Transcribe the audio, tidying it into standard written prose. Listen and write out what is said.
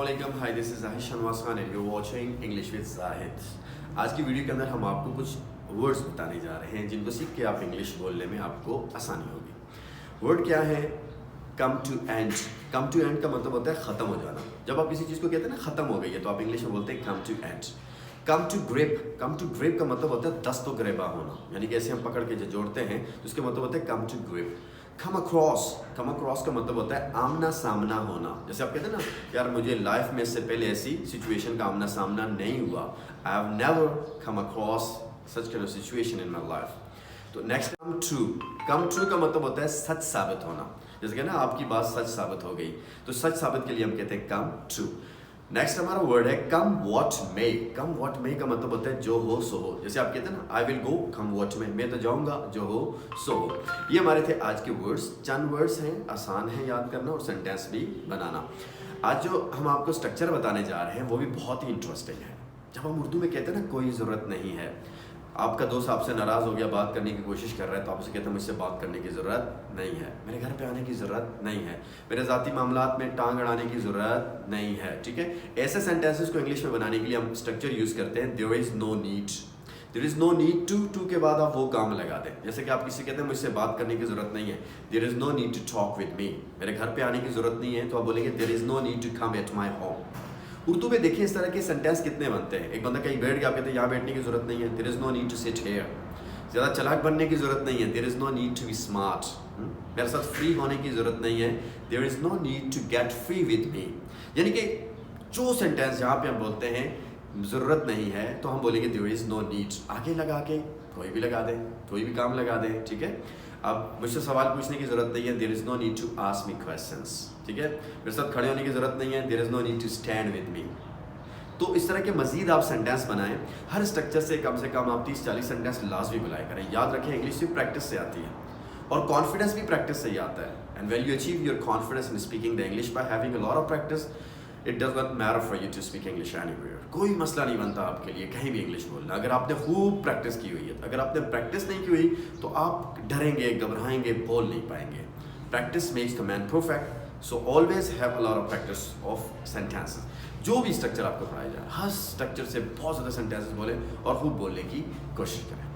अस्सलामुअलैकुम, hi this is Zahid Shanwas Khan and you are watching English with Zahid. आज की वीडियो के अंदर हम आपको कुछ वर्ड्स बताने जा रहे हैं जिनको सीख के आप इंग्लिश बोलने में आपको आसानी होगी। वर्ड क्या है? Come to end. Come to end का मतलब होता है ख़त्म हो जाना। जब आप किसी चीज़ को कहते हैं ना ख़त्म हो गई है, तो आप इंग्लिश में बोलते हैं come to end. Come to grip. Come to grip का मतलब होता है दस्तो ग्रेबा होना, यानी कि ऐसे हम पकड़ के जो जोड़ते हैं तो उसके मतलब होता है come to grip. Come across. Come across का मतलब होता है आमना सामना होना। जैसे आप कहते हैं ना, यार मुझे लाइफ में इससे पहले ऐसी सिचुएशन का आमना सामना नहीं हुआ। I have never come across such kind of situation in my life. तो next come true. Come true का मतलब होता है सच साबित होना। जैसे कि ना आपकी बात सच साबित हो गई, तो सच साबित के लिए हम कहते हैं कम ट्रू। नेक्स्ट हमारा वर्ड है कम व्हाट मे। कम व्हाट मे का मतलब होता है जो हो सो हो। जैसे आप कहते हैं ना, I will go come what मे, मैं तो जाऊंगा जो हो सो हो। ये हमारे थे आज के वर्ड्स। चंद वर्ड्स हैं, आसान है याद करना और सेंटेंस भी बनाना। आज जो हम आपको स्ट्रक्चर बताने जा रहे हैं वो भी बहुत ही इंटरेस्टिंग है। जब हम उर्दू में कहते हैं ना कोई ज़रूरत नहीं है, आपका दोस्त आपसे नाराज़ हो गया, बात करने की कोशिश कर रहा है, तो आप उसे कहते हैं मुझसे बात करने की ज़रूरत नहीं है, मेरे घर पे आने की ज़रूरत नहीं है, मेरे ज़ाती मामलात में टांग अड़ाने की ज़रूरत नहीं है। ठीक है, ऐसे सेंटेंसेस को इंग्लिश में बनाने के लिए हम स्ट्रक्चर यूज़ करते हैं there is no need. There is no need to के बाद आप वो काम लगा दें। जैसे कि आप किसी कहते हैं मुझसे बात करने की ज़रूरत नहीं है, there is no need to talk with me, मेरे घर पे आने की ज़रूरत नहीं है, तो आप बोलेंगे there is no need to come at my home. Urdu में देखिए इस तरह के सेंटेंस कितने बनते हैं। एक बंदा कहीं बैठ गया, आप कहते हैं यहाँ बैठने की ज़रूरत नहीं है, there is no need to sit here. ज़्यादा चालाक बनने की ज़रूरत नहीं है, there is no need to be smart. मेरे साथ फ्री होने की ज़रूरत नहीं है, there is no need to get free with me. यानी कि जो सेंटेंस जहाँ पे हम बोलते हैं ज़रूरत नहीं है, तो हम बोलेंगे देयर इज़ नो नीड। आगे लगा के कोई भी लगा दें, कोई भी काम लगा दें। ठीक है, अब मुझसे सवाल पूछने की ज़रूरत नहीं है, there is no need to ask me questions. ठीक है, मेरे साथ खड़े होने की ज़रूरत नहीं है, there is no need to stand with me. तो इस तरह के मजीद आप सेंटेंस बनाएं। हर स्ट्रक्चर से कम आप 30-40 सेंटेंस लाजमी बुलाया करें। याद रखें, इंग्लिश सिर्फ प्रैक्टिस से आती है और कॉन्फिडेंस भी प्रैक्टिस से ही आता है। And when you achieve your confidence in speaking the English by having a lot of practice, it does not matter for you to speak English anywhere. कोई मसला नहीं बनता आपके लिए कहीं भी इंग्लिश बोलना, अगर आपने खूब प्रैक्टिस की हुई है। अगर आपने प्रैक्टिस नहीं की हुई तो आप डरेंगे, घबराएंगे, बोल नहीं पाएंगे। Practice makes the man perfect, so always have a lot of practice of sentences. जो भी स्ट्रक्चर आपको पढ़ाया जाए, हर स्ट्रक्चर से बहुत ज़्यादा सेंटेंसेस बोलें और खूब बोलने की कोशिश करें।